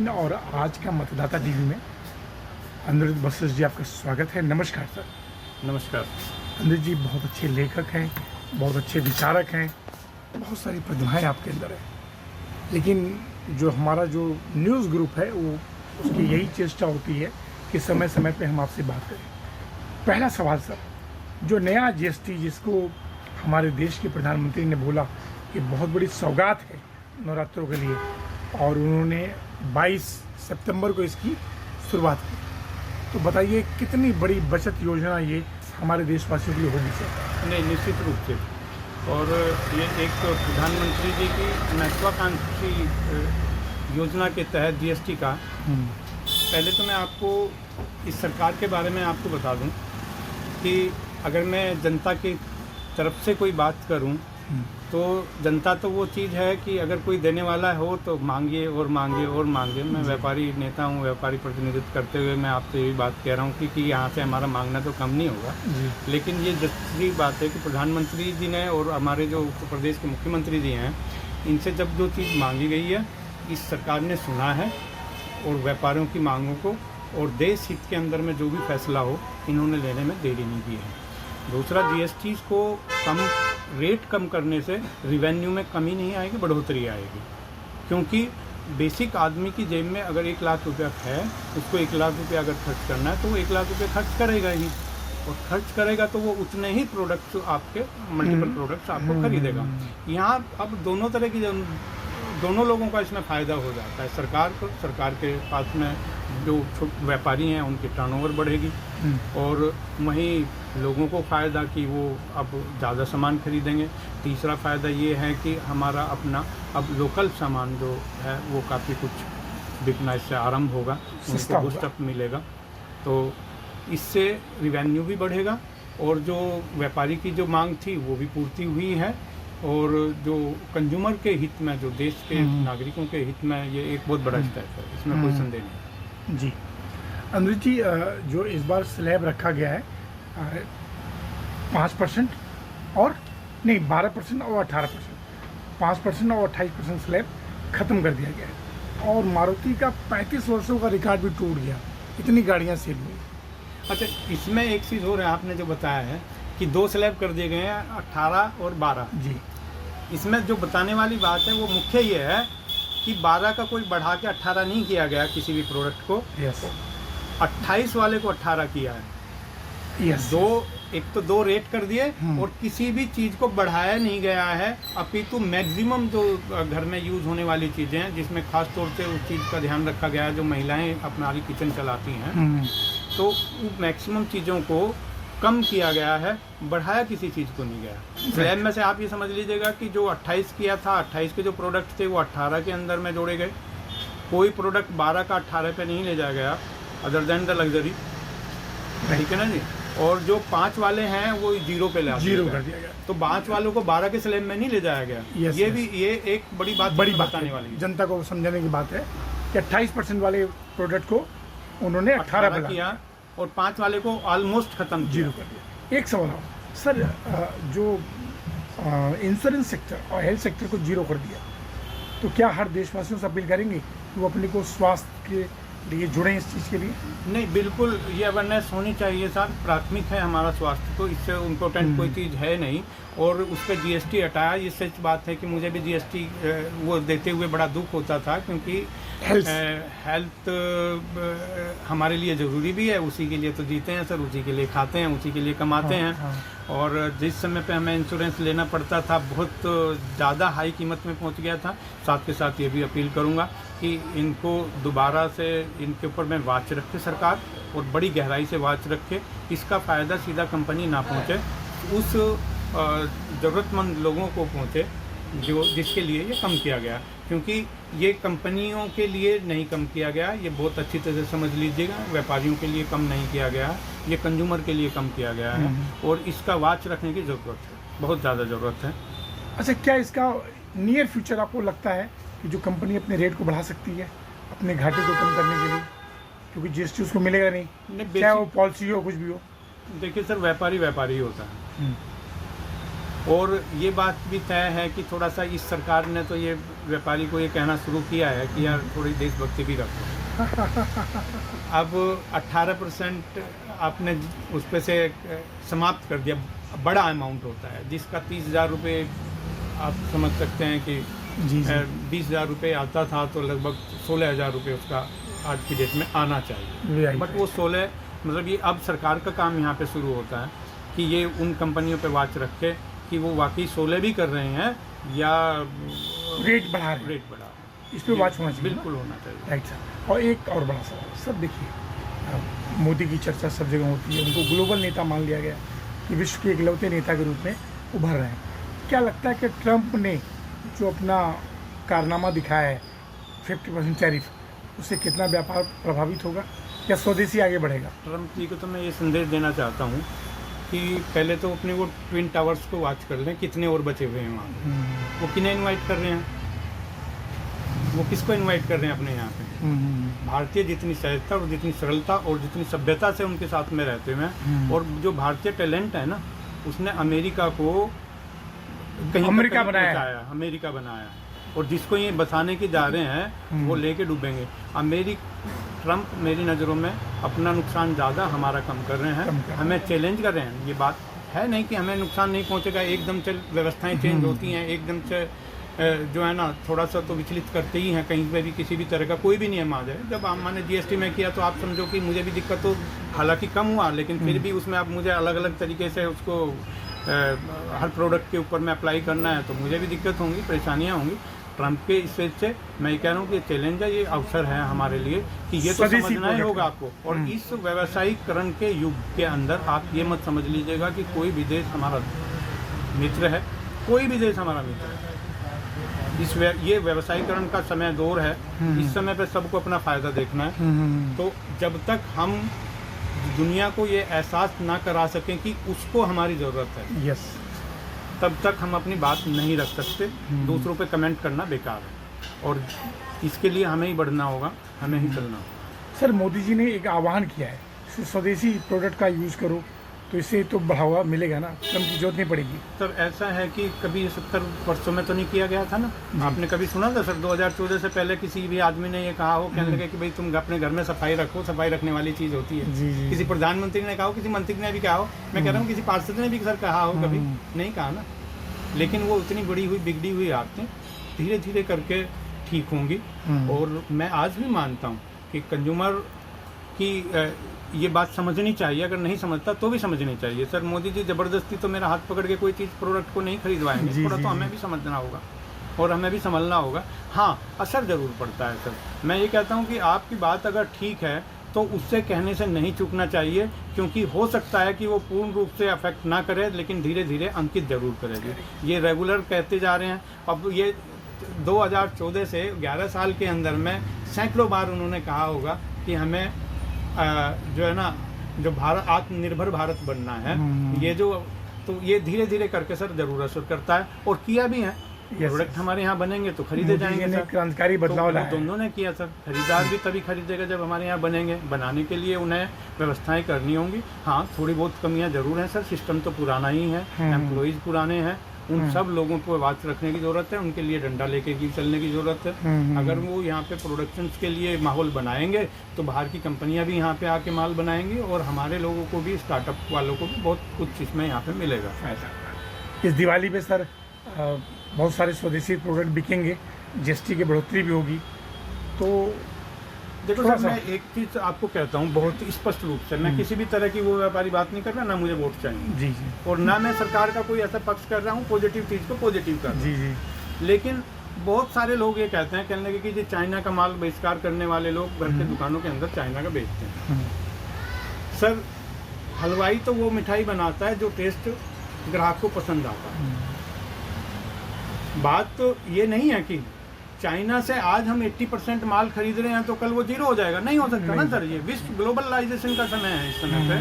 Online और आज का मतदाता टीवी में अनिरुद्ध बसस जी आपका स्वागत है। नमस्कार सर। नमस्कार। अनिरुद्ध जी बहुत अच्छे लेखक हैं, बहुत अच्छे विचारक हैं, बहुत सारी प्रतिभाएं आपके अंदर है, लेकिन जो हमारा जो न्यूज़ ग्रुप है वो उसकी यही चेष्टा होती है कि समय समय पे हम आपसे बात करें। पहला सवाल सर, जो नया जीएसटी जिसको हमारे देश के प्रधानमंत्री ने बोला कि बहुत बड़ी सौगात है नवरात्रों के लिए, और उन्होंने 22 सितंबर को इसकी शुरुआत की, तो बताइए कितनी बड़ी बचत योजना ये हमारे देशवासियों के लिए होगी सर? नहीं, निश्चित रूप से। और ये एक प्रधानमंत्री जी की महत्वाकांक्षी योजना के तहत जीएसटी का, पहले तो मैं आपको इस सरकार के बारे में आपको बता दूं कि अगर मैं जनता की तरफ से कोई बात करूं तो जनता तो वो चीज़ है कि अगर कोई देने वाला हो तो मांगिए और मांगिए और मांगिए। मैं व्यापारी नेता हूँ, व्यापारी प्रतिनिधित्व करते हुए मैं आपसे यही बात कह रहा हूँ कि यहाँ से हमारा मांगना तो कम नहीं होगा। लेकिन ये दूसरी बात है कि प्रधानमंत्री जी ने और हमारे जो उत्तर प्रदेश के मुख्यमंत्री जी हैं, इनसे जब जो चीज़ मांगी गई है इस सरकार ने सुना है और व्यापारियों की मांगों को और देश हित के अंदर में जो भी फैसला हो इन्होंने लेने में देरी नहीं की है। दूसरा, जीएसटी को रेट कम करने से रिवेन्यू में कमी नहीं आएगी, बढ़ोतरी आएगी। क्योंकि बेसिक आदमी की जेब में अगर 1 लाख रुपया है, उसको 1 लाख रुपया अगर खर्च करना है तो वो 1 लाख रुपया खर्च करेगा ही, और खर्च करेगा तो वो उतने ही प्रोडक्ट्स आपके मल्टीपल प्रोडक्ट्स आपको खरीदेगा। यहाँ अब दोनों तरह की दोनों लोगों का इसमें फ़ायदा हो जाता है। सरकार के पास में जो व्यापारी हैं उनकी टर्नओवर बढ़ेगी, और वहीं लोगों को फ़ायदा कि वो अब ज़्यादा सामान खरीदेंगे। तीसरा फ़ायदा ये है कि हमारा अपना अब लोकल सामान जो है वो काफ़ी कुछ बिकना इससे आरंभ होगा, उनको बूस्टअप मिलेगा, तो इससे रिवेन्यू भी बढ़ेगा और जो व्यापारी की जो मांग थी वो भी पूर्ति हुई है, और जो कंज्यूमर के हित में, जो देश के नागरिकों के हित में ये एक बहुत बड़ा स्टेप है, इसमें कोई संदेह नहीं जी। अनिरुद्ध जी, जो इस बार स्लैब रखा गया है 5% और नहीं 12% और 18%, 5% और 28% स्लैब ख़त्म कर दिया गया है, और मारुति का 35 वर्षों का रिकॉर्ड भी टूट गया, इतनी गाड़ियाँ सेल हुई। अच्छा, इसमें एक चीज़ हो रहा है, आपने जो बताया है कि 2 स्लैब कर दिए गए हैं, 18 और 12 जी। इसमें जो बताने वाली बात है वो मुख्य ये है कि 12 का कोई बढ़ा के 18 नहीं किया गया किसी भी प्रोडक्ट को। यस। 28 वाले को 18 किया है। यस। एक तो 2 रेट कर दिए, और किसी भी चीज़ को बढ़ाया नहीं गया है, अपितु मैक्सिमम जो घर में यूज़ होने वाली चीज़ें हैं जिसमें खास तौर से उस चीज़ का ध्यान रखा गया है जो महिलाएं अपना किचन चलाती हैं, तो मैक्सिमम चीज़ों को कम किया गया है, बढ़ाया किसी चीज़ को नहीं गया। स्लैब में से आप ये समझ लीजिएगा कि जो 28 किया था, 28 के जो प्रोडक्ट थे वो 18 के अंदर में जोड़े गए। कोई प्रोडक्ट 12 का 18 पे नहीं ले जाया गया अदर देन द लग्जरी, ठीक है ना जी। और जो 5 वाले हैं वो 0 पे कर दिया गया, तो 5 वालों को 12 के स्लैब में नहीं ले जाया गया। ये एक बड़ी बात बताने वाली जनता को समझाने की बात है कि 28% वाले प्रोडक्ट को उन्होंने 18 पे किया और 5 वाले को ऑलमोस्ट ख़त्म 0 कर दिया। एक सवाल सर, जो इंश्योरेंस सेक्टर और हेल्थ सेक्टर को 0 कर दिया, तो क्या हर देशवासियों से अपील करेंगे कि वो अपने को स्वास्थ्य के लिए जुड़ें इस चीज़ के लिए? नहीं, बिल्कुल ये अवेयरनेस होनी चाहिए सर। प्राथमिक है हमारा स्वास्थ्य, तो इससे इम्पोर्टेंट कोई चीज़ है नहीं। और उस पर जीएसटी हटाया, ये सच बात है कि मुझे भी जीएसटी वो देते हुए बड़ा दुख होता था, क्योंकि हेल्थ हमारे लिए ज़रूरी भी है, उसी के लिए तो जीते हैं सर, उसी के लिए खाते हैं, उसी के लिए कमाते हैं। और जिस समय पे हमें इंश्योरेंस लेना पड़ता था बहुत ज़्यादा हाई कीमत में पहुंच गया था। साथ के साथ ये भी अपील करूंगा कि इनको दोबारा से इनके ऊपर में वाच रखे सरकार, और बड़ी गहराई से वाच रखे, इसका फ़ायदा सीधा कंपनी ना पहुँचे, उस ज़रूरतमंद लोगों को पहुँचे जिसके लिए ये कम किया गया। क्योंकि ये कंपनियों के लिए नहीं कम किया गया, ये बहुत अच्छी तरह से समझ लीजिएगा, व्यापारियों के लिए कम नहीं किया गया, ये कंज्यूमर के लिए कम किया गया है, और इसका वाच रखने की ज़रूरत है, बहुत ज़्यादा ज़रूरत है। अच्छा, क्या इसका नियर फ्यूचर आपको लगता है कि जो कंपनी अपने रेट को बढ़ा सकती है अपने घाटे को कम करने के लिए, क्योंकि जीएसटी उसको मिलेगा नहीं, चाहे वो पॉलिसी हो कुछ भी हो? देखिए सर, व्यापारी होता है, और ये बात भी तय है कि थोड़ा सा इस सरकार ने तो ये व्यापारी को ये कहना शुरू किया है कि यार थोड़ी देशभक्ति भी रखो। अब 18% आपने उस पे से समाप्त कर दिया। बड़ा अमाउंट होता है जिसका 30,000 रुपये आप समझ सकते हैं कि 20,000 रुपये आता था तो लगभग 16,000 रुपये उसका आज की डेट में आना चाहिए। बट वो 16 मतलब ये अब सरकार का काम यहाँ पे शुरू होता है कि ये उन कंपनियों पे वाच रखे कि वो वाकई 16 भी कर रहे हैं या रेट बढ़ा रहे हैं। इस पर वाच होना चाहिए, बिल्कुल होना चाहिए। Right sir. और एक और बड़ा सवाल सर, देखिए मोदी की चर्चा सब जगह होती है, उनको ग्लोबल नेता मान लिया गया कि विश्व के इकलौते नेता के रूप में उभर रहे हैं। क्या लगता है कि ट्रंप ने जो अपना कारनामा दिखाया है 50% टैरिफ, उससे कितना व्यापार प्रभावित होगा या स्वदेशी आगे बढ़ेगा? ट्रंप जी को तो मैं ये संदेश देना चाहता हूँ कि पहले तो अपने वो ट्विन टावर्स को वॉच कर लें, कितने और बचे हुए हैं वहाँ। वो किन्हें इनवाइट कर रहे हैं, वो किसको इनवाइट कर रहे हैं अपने यहाँ पे? भारतीय जितनी सहजता और जितनी सरलता और जितनी सभ्यता से उनके साथ में रहते हुए हैं, और जो भारतीय टैलेंट है ना, उसने अमेरिका को कहीं अमेरिका बनाया, और जिसको ये बसाने की जा रहे हैं वो लेके डूबेंगे। ट्रंप मेरी नज़रों में अपना नुकसान ज़्यादा, हमारा कम कर रहे हैं, हमें चैलेंज कर रहे हैं। ये बात है नहीं कि हमें नुकसान नहीं पहुंचेगा, एकदम से व्यवस्थाएं चेंज होती हैं, एकदम से जो है ना थोड़ा सा तो विचलित करते ही हैं। कहीं पे भी किसी भी तरह का कोई भी नियम आ जाए, जब मैंने जीएसटी में किया तो आप समझो कि मुझे भी दिक्कत तो हालांकि कम हुआ, लेकिन फिर भी उसमें आप मुझे अलग अलग तरीके से उसको हर प्रोडक्ट के ऊपर में अप्लाई करना है, तो मुझे भी दिक्कत होंगी, परेशानियाँ होंगी। ट्रंप के इस वजह से मैं ये कह रहा हूँ कि चैलेंज है, ये अवसर है हमारे लिए कि ये तो समझना ही होगा आपको। और इस व्यावसायिकरण के युग के अंदर आप ये मत समझ लीजिएगा कि कोई भी देश हमारा मित्र है, कोई भी देश हमारा मित्र है। ये व्यावसायीकरण का समय दौर है, इस समय पे सबको अपना फ़ायदा देखना है। तो जब तक हम दुनिया को ये एहसास ना करा सकें कि उसको हमारी ज़रूरत है, तब तक हम अपनी बात नहीं रख सकते। दूसरों पे कमेंट करना बेकार है, और इसके लिए हमें ही बढ़ना होगा, हमें ही चलना होगा। सर, मोदी जी ने एक आह्वान किया है, स्वदेशी प्रोडक्ट का यूज़ करो, तो इससे तो बढ़ावा मिलेगा ना, कम की जरूरत नहीं पड़ेगी। सर ऐसा है कि कभी 70 वर्षों में तो नहीं किया गया था ना। आपने कभी सुना था सर 2014 से पहले किसी भी आदमी ने ये कहा हो, कहने लगे कि भाई तुम अपने घर में सफाई रखो, सफाई रखने वाली चीज़ होती है। किसी प्रधानमंत्री ने कहा हो, किसी मंत्री ने भी कहा हो, मैं कह रहा हूँ किसी पार्षद ने भी सर कहा हो, कभी नहीं कहा ना। लेकिन वो इतनी बड़ी हुई बिगड़ी हुई आदतें धीरे धीरे करके ठीक होंगी। और मैं आज भी मानता हूँ कि कंज्यूमर की ये बात समझनी चाहिए, अगर नहीं समझता तो भी समझनी चाहिए। सर मोदी जी ज़बरदस्ती तो मेरा हाथ पकड़ के कोई चीज़ प्रोडक्ट को नहीं खरीदवाएंगे, थोड़ा तो हमें भी समझना होगा और हमें भी संभलना होगा। हाँ, असर ज़रूर पड़ता है सर। मैं ये कहता हूँ कि आपकी बात अगर ठीक है तो उससे कहने से नहीं चूकना चाहिए, क्योंकि हो सकता है कि वो पूर्ण रूप से अफेक्ट ना करे, लेकिन धीरे धीरे अंकित ज़रूर करेगी। ये रेगुलर कहते जा रहे हैं। अब ये 2014 से 11 साल के अंदर में सैकड़ों बार उन्होंने कहा होगा कि हमें जो है ना, जो भारत आत्मनिर्भर भारत बनना है, ये जो तो ये धीरे धीरे करके सर जरूर असर करता है, और किया भी है। प्रोडक्ट हमारे यहाँ बनेंगे तो खरीदे जाएंगे सर। क्रांतिकारी बदलाव लाया दोनों ने किया सर। खरीदार भी तभी खरीदेगा जब हमारे यहाँ बनेंगे। बनाने के लिए उन्हें व्यवस्थाएं करनी होंगी। हाँ, थोड़ी बहुत कमियाँ जरूर हैं सर, सिस्टम तो पुराना ही है, एम्प्लॉइज़ पुराने हैं, उन सब लोगों को बात रखने की ज़रूरत है, उनके लिए डंडा लेके की चलने की ज़रूरत है। अगर वो यहाँ पे प्रोडक्शन के लिए माहौल बनाएंगे तो बाहर की कंपनियाँ भी यहाँ पे आके माल बनाएंगी, और हमारे लोगों को भी, स्टार्टअप वालों को भी बहुत कुछ इसमें यहाँ पे मिलेगा। इस दिवाली पे सर बहुत सारे स्वदेशी प्रोडक्ट बिकेंगे, जीएसटी की बढ़ोतरी भी होगी, तो देखो सर मैं एक चीज़ आपको कहता हूँ बहुत स्पष्ट रूप से, मैं किसी भी तरह की वो व्यापारी बात नहीं कर रहा, ना मुझे वोट चाहिए जी, और ना मैं सरकार का कोई ऐसा पक्ष कर रहा हूँ, पॉजिटिव चीज़ को पॉजिटिव कर रहा हूँ। लेकिन बहुत सारे लोग ये कहते हैं, कहने लगे कि जो चाइना का माल बहिष्कार करने वाले लोग घर के दुकानों के अंदर चाइना का बेचते हैं। सर हलवाई तो वो मिठाई बनाता है जो टेस्ट ग्राहक को पसंद आता है। बात तो ये नहीं है कि चाइना से आज हम 80% माल खरीद रहे हैं तो कल वो जीरो हो जाएगा, नहीं हो सकता ना सर। ये विश्व ग्लोबलाइजेशन का समय है, इस समय पे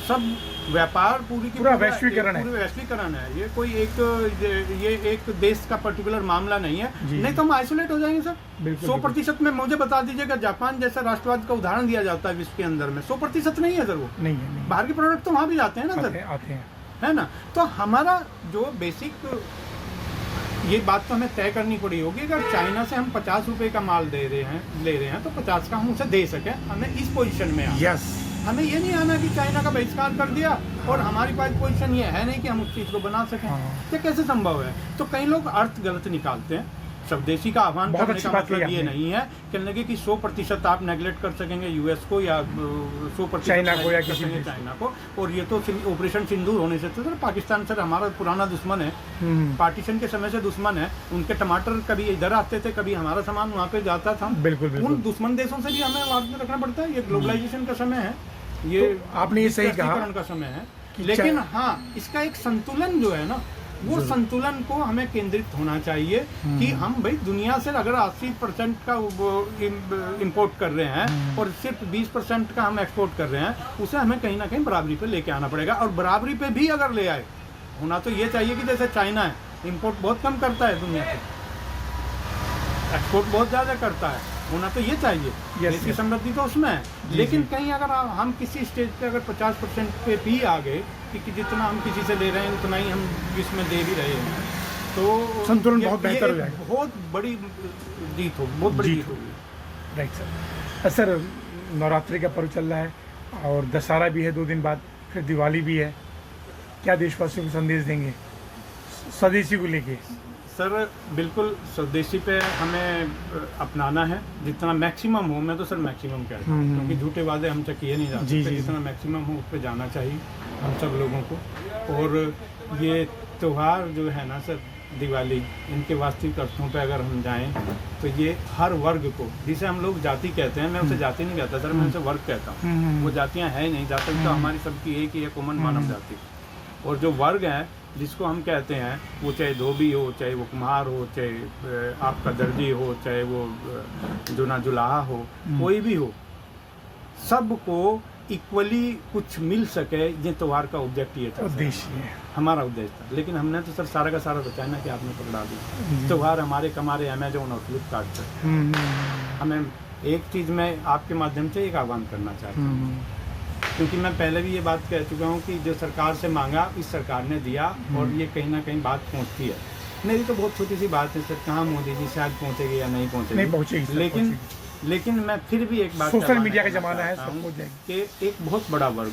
सब व्यापार पूरा वैश्वीकरण है। ये कोई एक देश का पर्टिकुलर मामला नहीं है, नहीं तो हम आइसोलेट हो जाएंगे सर। 100% में मुझे बता दीजिएगा, जापान जैसा राष्ट्रवाद का उदाहरण दिया जाता है विश्व के अंदर में, 100% नहीं है सर। वो नहीं है। बाहर के प्रोडक्ट तो वहाँ भी जाते हैं ना सर, आते हैं। है ना। तो हमारा जो बेसिक ये बात तो हमें तय करनी पड़ी होगी, अगर चाइना से हम 50 रुपए का माल ले रहे हैं तो 50 का हम उसे दे सकें, हमें इस पोजीशन में आना। यस, हमें ये नहीं आना कि चाइना का बहिष्कार कर दिया और हमारी पास पोजीशन ये है नहीं कि हम उस चीज़ को बना सकें। ये कैसे संभव है? तो कई लोग अर्थ गलत निकालते हैं। स्वदेशी का आह्वान करने का मतलब ये नहीं है कहने लगे कि 100% आप नेगलेक्ट कर सकेंगे यूएस को या 100% चाइना को या किसी चाइना को। और ये तो ऑपरेशन सिंदूर होने से तो सर पाकिस्तान सर हमारा पुराना दुश्मन है, पार्टीशन के समय से दुश्मन है। उनके टमाटर कभी इधर आते थे, कभी हमारा सामान वहाँ पे जाता था। बिल्कुल बिल्कुल। उन दुश्मन देशों से भी हमें वाद में रखना पड़ता है। ये ग्लोबलाइजेशन का समय है, ये तो आपने ये सही कहा का समय है। लेकिन हाँ, इसका एक संतुलन जो है ना, वो संतुलन को हमें केंद्रित होना चाहिए कि हम भाई दुनिया से अगर 80% का इंपोर्ट कर रहे हैं और सिर्फ 20% का हम एक्सपोर्ट कर रहे हैं, उसे हमें कहीं ना कहीं बराबरी पे लेके आना पड़ेगा। और बराबरी पे भी अगर ले आए, होना तो ये चाहिए कि जैसे चाइना है, इंपोर्ट बहुत कम करता है दुनिया से, एक्सपोर्ट बहुत ज़्यादा करता है, होना तो ये चाहिए। देश की समृद्धि तो उसमें है। लेकिन कहीं अगर हम किसी स्टेज पे अगर 50% पे भी आ गए कि जितना हम किसी से ले रहे हैं उतना ही हम इसमें दे भी रहे हैं, तो संतुलन बहुत बेहतर हो जाएगा। बहुत बड़ी जीत होगी, बहुत बड़ी जीत होगी। Right sir. सर, नवरात्रि का पर्व चल रहा है और दशहरा भी है 2 दिन बाद, फिर दिवाली भी है। क्या देशवासियों को संदेश देंगे स्वदेशी को लेके? सर बिल्कुल स्वदेशी पे हमें अपनाना है, जितना मैक्सिमम हो। मैं तो सर मैक्सिमम कह रहा हूँ, क्योंकि झूठे वादे हमसे किए नहीं जाते। जितना मैक्सिमम हो उस पर जाना चाहिए हम सब लोगों को। और ये त्यौहार जो है ना सर, दिवाली, इनके वास्तविक अर्थों पे अगर हम जाएं तो ये हर वर्ग को, जिसे हम लोग जाति कहते हैं, मैं उसे जाति नहीं कहता सर, मैं उसे वर्ग कहता हूँ। वो जातियाँ है नहीं, जाति तो हमारी सबकी एक ही है, कॉमन मानव जाति। और जो वर्ग है जिसको हम कहते हैं, वो चाहे धोबी हो, चाहे वो कुम्हार हो, चाहे आपका दर्जी हो, चाहे वो जुना जुलाहा हो, कोई भी हो, सबको इक्वली कुछ मिल सके, ये त्यौहार का ऑब्जेक्ट ये था, उद्देश्य है, हमारा उद्देश्य था। लेकिन हमने तो सर सारा का सारा तो चाइना कि आपने पकड़ा दिया। त्यौहार हमारे कमारे अमेजोन और फ्लिपकार्ट पर। हमें एक चीज़ मैं आपके माध्यम से एक आह्वान करना चाहता हूँ, क्योंकि मैं पहले भी ये बात कह चुका हूँ कि जो सरकार से मांगा, इस सरकार ने दिया, और ये कहीं ना कहीं बात पहुँचती है। मेरी तो बहुत छोटी सी बात है सर, कहाँ मोदी जी शायद पहुँचेगी या नहीं पहुँचेगी, लेकिन मैं फिर भी एक बात, सोशल मीडिया का ज़माना है, सब हो जाएगी कि एक बहुत बड़ा वर्ग,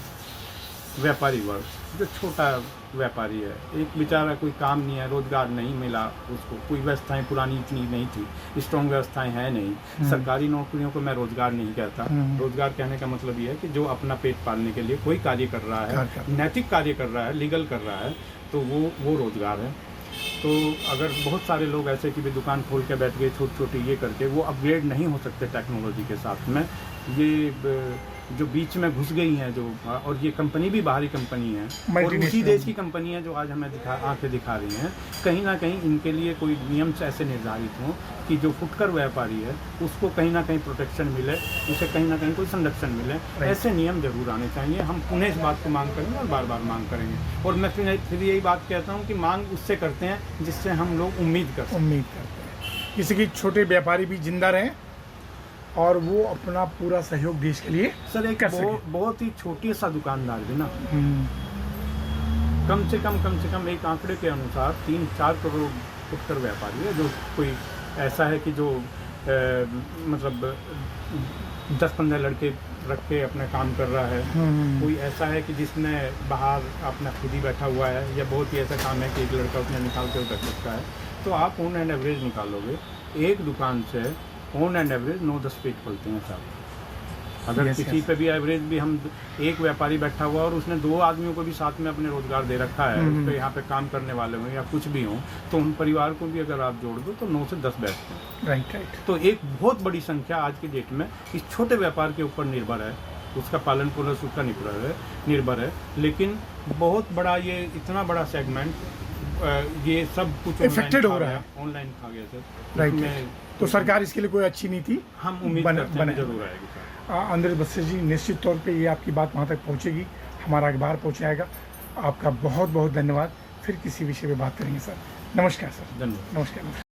व्यापारी वर्ग, जो छोटा व्यापारी है, एक बेचारा कोई काम नहीं है, रोजगार नहीं मिला उसको, कोई व्यवस्थाएं पुरानी इतनी नहीं थी, स्ट्रॉन्ग व्यवस्थाएं हैं नहीं। सरकारी नौकरियों को मैं रोजगार नहीं कहता। रोजगार कहने का मतलब ये है कि जो अपना पेट पालने के लिए कोई कार्य कर रहा है, नैतिक कार्य कर रहा है, लीगल कर रहा है, तो वो रोजगार है। तो अगर बहुत सारे लोग ऐसे कि भी दुकान खोल के बैठ गए छोटी छोटी ये करके, वो अपग्रेड नहीं हो सकते टेक्नोलॉजी के साथ में। ये जो बीच में घुस गई हैं जो, और ये कंपनी भी बाहरी कंपनी है और उसी देश की कंपनी है जो आज हमें आंखें दिखा रही हैं। कहीं ना कहीं इनके लिए कोई नियम ऐसे निर्धारित हों कि जो फुटकर व्यापारी है उसको कहीं ना कहीं प्रोटेक्शन मिले, उसे कहीं ना कहीं कोई संरक्षण मिले। ऐसे नियम जरूर आने चाहिए। हम पुनः इस बात को मांग करेंगे और बार बार मांग करेंगे। और मैं फिर यही बात कहता हूँ कि मांग उससे करते हैं जिससे हम लोग उम्मीद करते हैं, जैसे कि छोटे व्यापारी भी जिंदा रहें और वो अपना पूरा सहयोग देश के लिए सर। एक बहुत ही छोटी सा दुकानदार भी ना, कम से कम एक आंकड़े के अनुसार 3-4 करोड़ फुटकर व्यापारी है। जो कोई ऐसा है कि जो मतलब 10-15 लड़के रख के अपना काम कर रहा है, कोई ऐसा है कि जिसने बाहर अपना खुद ही बैठा हुआ है, या बहुत ही ऐसा काम है कि एक लड़का उसने निकाल के रख सकता है। तो आप ऑन एंड एवरेज निकालोगे, एक दुकान से ऑन एंड एवरेज 9-10 पेट खुलते हैं साहब। अगर किसी पे भी एवरेज भी हम, एक व्यापारी बैठा हुआ और उसने 2 आदमियों को भी साथ में अपने रोजगार दे रखा है, उसके यहाँ पे काम करने वाले हों या कुछ भी हों, तो उन परिवार को भी अगर आप जोड़ दो तो 9 से 10 बैठते हैं। राइट। तो एक बहुत बड़ी संख्या आज की डेट में इस छोटे व्यापार के ऊपर निर्भर है, उसका पालन पोषण उसका निर्भर है। लेकिन बहुत बड़ा ये इतना बड़ा सेगमेंट ये सब कुछ इफेक्टेड हो रहा है, ऑनलाइन खा गया सर। राइट। तो सरकार इसके लिए कोई अच्छी नीति हम उम्मीद करते हैं जरूर आएगी सर। अंदर बस्से जी, निश्चित तौर पे ये आपकी बात वहाँ तक पहुँचेगी, हमारा अखबार पहुँचाएगा। आपका बहुत बहुत धन्यवाद। फिर किसी विषय पे बात करेंगे सर। नमस्कार सर। धन्यवाद। नमस्कार।